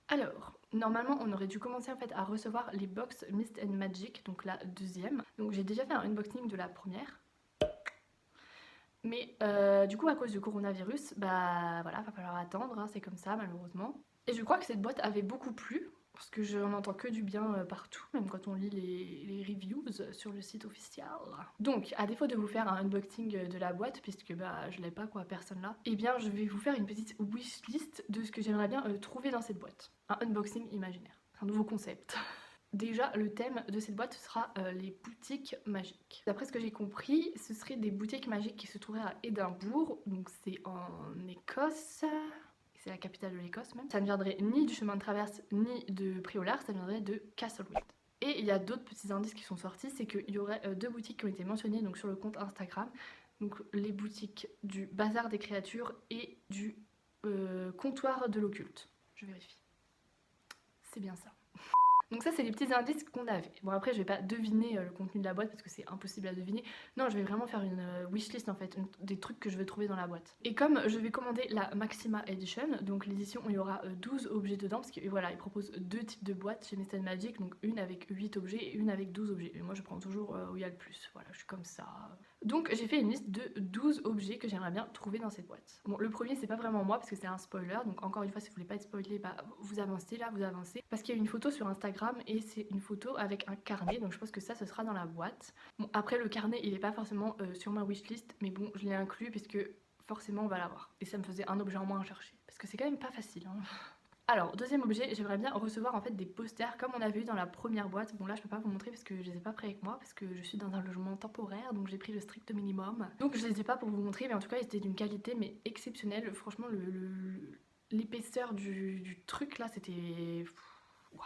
Alors, normalement on aurait dû commencer en fait à recevoir les box Mist and Magic, donc la deuxième. Donc j'ai déjà fait un unboxing de la première. Mais du coup à cause du coronavirus, bah voilà, va falloir attendre, hein, c'est comme ça malheureusement. Et je crois que cette boîte avait beaucoup plu, parce que j'en entends que du bien partout, même quand on lit les reviews sur le site officiel. Donc, à défaut de vous faire un unboxing de la boîte, puisque bah je l'ai pas quoi, personne là, eh bien je vais vous faire une petite wishlist de ce que j'aimerais bien trouver dans cette boîte. Un unboxing imaginaire, un nouveau concept. Déjà, le thème de cette boîte sera les boutiques magiques. D'après ce que j'ai compris, ce seraient des boutiques magiques qui se trouveraient à Édimbourg, donc c'est en Écosse. C'est la capitale de l'Écosse même. Ça ne viendrait ni du chemin de traverse ni de Préolard, ça viendrait de Castlewind. Et il y a d'autres petits indices qui sont sortis, c'est qu'il y aurait deux boutiques qui ont été mentionnées donc, sur le compte Instagram. Donc les boutiques du Bazar des créatures et du comptoir de l'occulte. Je vérifie. C'est bien ça. Donc ça c'est les petits indices qu'on avait. Bon après je vais pas deviner le contenu de la boîte parce que c'est impossible à deviner. Non, je vais vraiment faire une wishlist en fait, des trucs que je veux trouver dans la boîte. Et comme je vais commander la Maxima Edition, donc l'édition où il y aura 12 objets dedans, parce que voilà, ils proposent deux types de boîtes chez Mist Magic, donc une avec 8 objets et une avec 12 objets. Et moi je prends toujours où il y a le plus, voilà, je suis comme ça. Donc j'ai fait une liste de 12 objets que j'aimerais bien trouver dans cette boîte. Bon, le premier c'est pas vraiment moi parce que c'est un spoiler, donc encore une fois si vous voulez pas être spoilé, bah vous avancez là, vous avancez. Parce qu'il y a une photo sur Instagram et c'est une photo avec un carnet, donc je pense que ça ce sera dans la boîte. Bon après le carnet il est pas forcément sur ma wishlist, mais bon je l'ai inclus puisque forcément on va l'avoir. Et ça me faisait un objet en moins à chercher, parce que c'est quand même pas facile hein. Alors, deuxième objet, j'aimerais bien recevoir en fait des posters comme on avait eu dans la première boîte. Bon là je peux pas vous montrer parce que je les ai pas pris avec moi, parce que je suis dans un logement temporaire, donc j'ai pris le strict minimum. Donc je les ai pas pour vous montrer, mais en tout cas ils étaient d'une qualité mais exceptionnelle. Franchement l'épaisseur du truc là c'était... Waouh.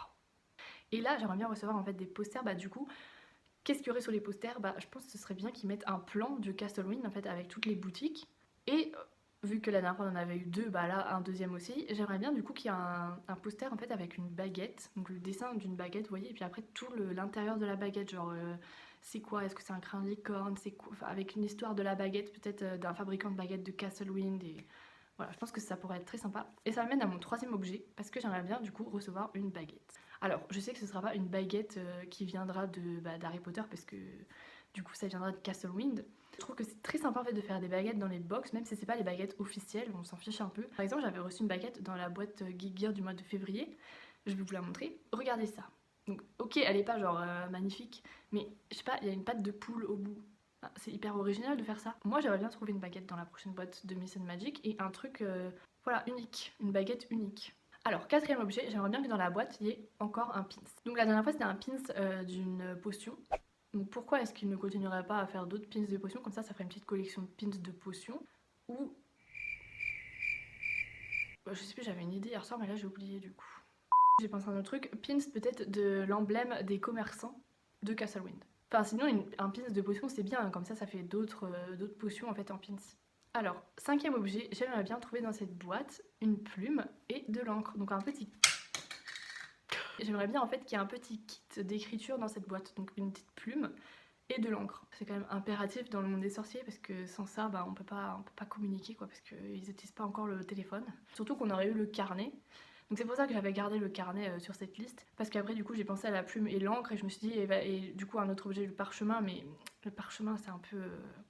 Et là j'aimerais bien recevoir en fait des posters, bah du coup... Qu'est-ce qu'il y aurait sur les posters? Bah je pense que ce serait bien qu'ils mettent un plan de Castlewind en fait avec toutes les boutiques. Et vu que la dernière fois on en avait eu deux, bah là un deuxième aussi, j'aimerais bien du coup qu'il y ait un poster en fait avec une baguette, donc le dessin d'une baguette, vous voyez, et puis après tout l'intérieur de la baguette, genre c'est quoi, est-ce que c'est un crin de licorne, c'est quoi, enfin, avec une histoire de la baguette, peut-être d'un fabricant de baguettes de Castlewind, et voilà, je pense que ça pourrait être très sympa. Et ça m'amène à mon troisième objet, parce que j'aimerais bien du coup recevoir une baguette. Alors, je sais que ce sera pas une baguette qui viendra d'Harry Potter, parce que du coup ça viendra de Castlewind. Je trouve que c'est très sympa en fait de faire des baguettes dans les box, même si c'est pas les baguettes officielles, on s'en fiche un peu. Par exemple, j'avais reçu une baguette dans la boîte Geek Gear du mois de février, je vais vous la montrer. Regardez ça. Donc, ok, elle est pas genre magnifique, mais je sais pas, il y a une patte de poule au bout. Ah, c'est hyper original de faire ça. Moi, j'aimerais bien trouver une baguette dans la prochaine boîte de Mist Magic et un truc, voilà, unique, une baguette unique. Alors, quatrième objet, j'aimerais bien que dans la boîte, il y ait encore un pins. Donc la dernière fois, c'était un pins d'une potion. Donc pourquoi est-ce qu'il ne continuerait pas à faire d'autres pins de potions? Comme ça ferait une petite collection de pins de potions. Ou... je sais plus, j'avais une idée hier soir, mais là j'ai oublié du coup. J'ai pensé à un autre truc, pins peut-être de l'emblème des commerçants de Castlewind. Enfin sinon, un pins de potion c'est bien, hein, comme ça fait d'autres potions en fait en pins. Alors, cinquième objet, j'aimerais bien trouver dans cette boîte une plume et de l'encre. Donc un petit... J'aimerais bien en fait qu'il y ait un petit kit d'écriture dans cette boîte. Donc une petite plume et de l'encre. C'est quand même impératif dans le monde des sorciers parce que sans ça, bah, on peut pas communiquer quoi, parce qu'ils n'utilisent pas encore le téléphone. Surtout qu'on aurait eu le carnet. Donc c'est pour ça que j'avais gardé le carnet sur cette liste, parce qu'après du coup j'ai pensé à la plume et l'encre et je me suis dit, et du coup un autre objet, le parchemin, mais le parchemin c'est un peu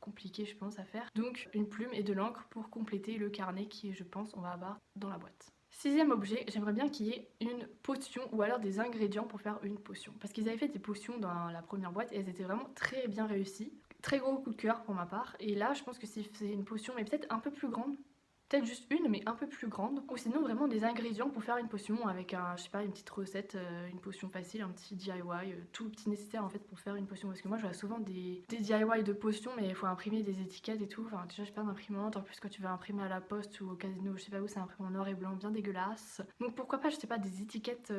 compliqué je pense à faire. Donc une plume et de l'encre pour compléter le carnet qui je pense on va avoir dans la boîte. Sixième objet, j'aimerais bien qu'il y ait une potion ou alors des ingrédients pour faire une potion. Parce qu'ils avaient fait des potions dans la première boîte et elles étaient vraiment très bien réussies. Très gros coup de cœur pour ma part. Et là, je pense que si c'est une potion, mais peut-être un peu plus grande, peut-être juste une, mais un peu plus grande. Ou sinon vraiment des ingrédients pour faire une potion avec un, je sais pas, une petite recette, une potion facile, un petit DIY, tout le petit nécessaire en fait pour faire une potion. Parce que moi je vois souvent des DIY de potions, mais il faut imprimer des étiquettes et tout. Enfin déjà j'ai pas d'imprimante, en plus quand tu vas imprimer à la poste ou au casino, je sais pas où, c'est imprimé en noir et blanc, bien dégueulasse. Donc pourquoi pas, je sais pas, des étiquettes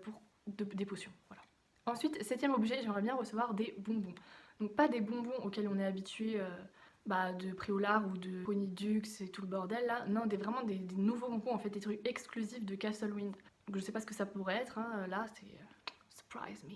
pour des potions, voilà. Ensuite, septième objet, j'aimerais bien recevoir des bonbons. Donc pas des bonbons auxquels on est habitué de Préolard ou de Ponydux et tout le bordel là. Non, vraiment des nouveaux bonbons, en fait, des trucs exclusifs de Castlewind. Donc je sais pas ce que ça pourrait être, hein. Là c'est... surprise me.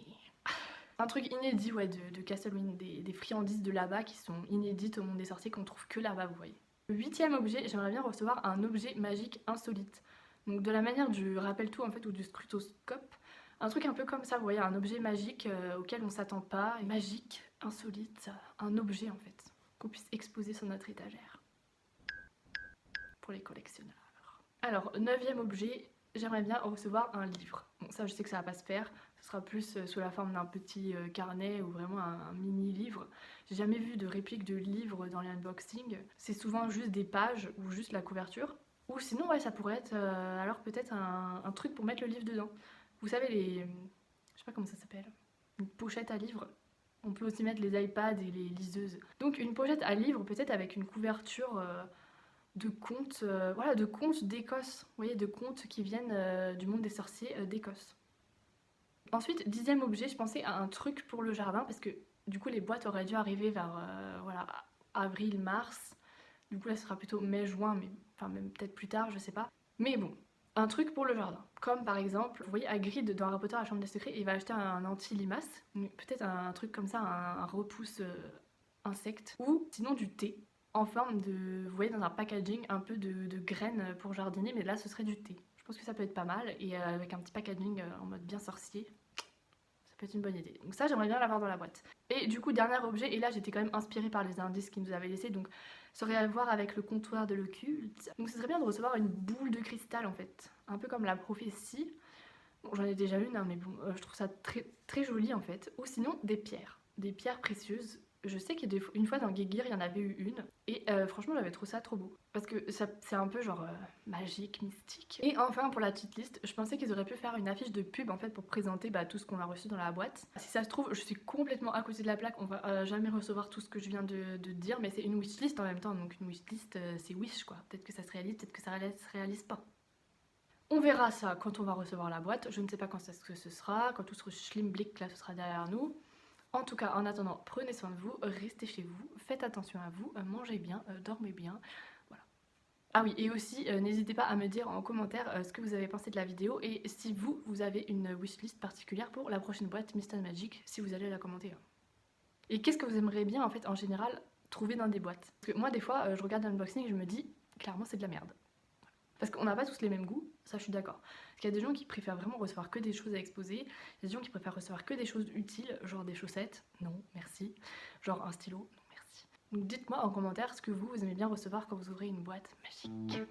Un truc inédit, ouais, de Castlewind, des friandises de là-bas qui sont inédites au monde des sorciers qu'on trouve que là-bas, vous voyez. Le huitième objet, j'aimerais bien recevoir un objet magique insolite. Donc de la manière du rappel tout en fait ou du scrutoscope, un truc un peu comme ça, vous voyez, un objet magique auquel on s'attend pas, magique, insolite, un objet en fait, qu'on puisse exposer sur notre étagère pour les collectionneurs. Alors, 9e objet, j'aimerais bien recevoir un livre. Bon, ça je sais que ça va pas se faire, ce sera plus sous la forme d'un petit carnet ou vraiment un mini livre. J'ai jamais vu de réplique de livre dans les unboxings, c'est souvent juste des pages ou juste la couverture. Ou sinon, ouais, ça pourrait être alors peut-être un truc pour mettre le livre dedans. Vous savez, je sais pas comment ça s'appelle, une pochette à livre. On peut aussi mettre les iPads et les liseuses. Donc une pochette à livre, peut-être avec une couverture de contes, voilà, de contes d'Écosse. Vous voyez, de contes qui viennent du monde des sorciers d'Écosse. Ensuite, 10e objet, je pensais à un truc pour le jardin parce que du coup les boîtes auraient dû arriver vers voilà, avril, mars. Du coup là ce sera plutôt mai-juin, mais enfin même peut-être plus tard, je sais pas. Mais bon, un truc pour le jardin. Comme par exemple, vous voyez Hagrid dans Harry Potter, la chambre des secrets, il va acheter un anti-limace. Peut-être un truc comme ça, un repousse insecte. Ou sinon du thé en forme de, vous voyez dans un packaging un peu de graines pour jardiner, mais là ce serait du thé. Je pense que ça peut être pas mal et avec un petit packaging en mode bien sorcier. Ça peut être une bonne idée. Donc ça j'aimerais bien l'avoir dans la boîte. Et du coup dernier objet, et là j'étais quand même inspirée par les indices qu'ils nous avaient laissés, donc ça aurait à voir avec le comptoir de l'occulte. Donc ce serait bien de recevoir une boule de cristal en fait, un peu comme la prophétie. Bon, j'en ai déjà une, hein, mais bon, je trouve ça très, très joli en fait. Ou sinon des pierres précieuses. Je sais qu'une fois dans Guéguir, il y en avait eu une, et franchement j'avais trouvé ça trop beau. Parce que c'est un peu genre magique, mystique. Et enfin pour la petite liste, je pensais qu'ils auraient pu faire une affiche de pub en fait pour présenter tout ce qu'on a reçu dans la boîte. Si ça se trouve, je suis complètement à côté de la plaque, on va jamais recevoir tout ce que je viens de dire, mais c'est une wishlist en même temps, donc une wishlist c'est wish quoi. Peut-être que ça se réalise, peut-être que ça se réalise pas. On verra ça quand on va recevoir la boîte. Je ne sais pas quand ce sera, quand tout ce schlimblick là ce sera derrière nous. En tout cas, en attendant, prenez soin de vous, restez chez vous, faites attention à vous, mangez bien, dormez bien. Voilà. Ah oui, et aussi, n'hésitez pas à me dire en commentaire ce que vous avez pensé de la vidéo et si vous avez une wishlist particulière pour la prochaine boîte Mist & Magic, si vous allez la commenter. Et qu'est-ce que vous aimeriez bien en fait en général trouver dans des boîtes? Parce que moi des fois, je regarde l'unboxing et je me dis, clairement c'est de la merde. Parce qu'on n'a pas tous les mêmes goûts, ça je suis d'accord. Parce qu'il y a des gens qui préfèrent vraiment recevoir que des choses à exposer, il y a des gens qui préfèrent recevoir que des choses utiles, genre des chaussettes, non, merci. Genre un stylo, non, merci. Donc dites-moi en commentaire ce que vous aimez bien recevoir quand vous ouvrez une boîte magique.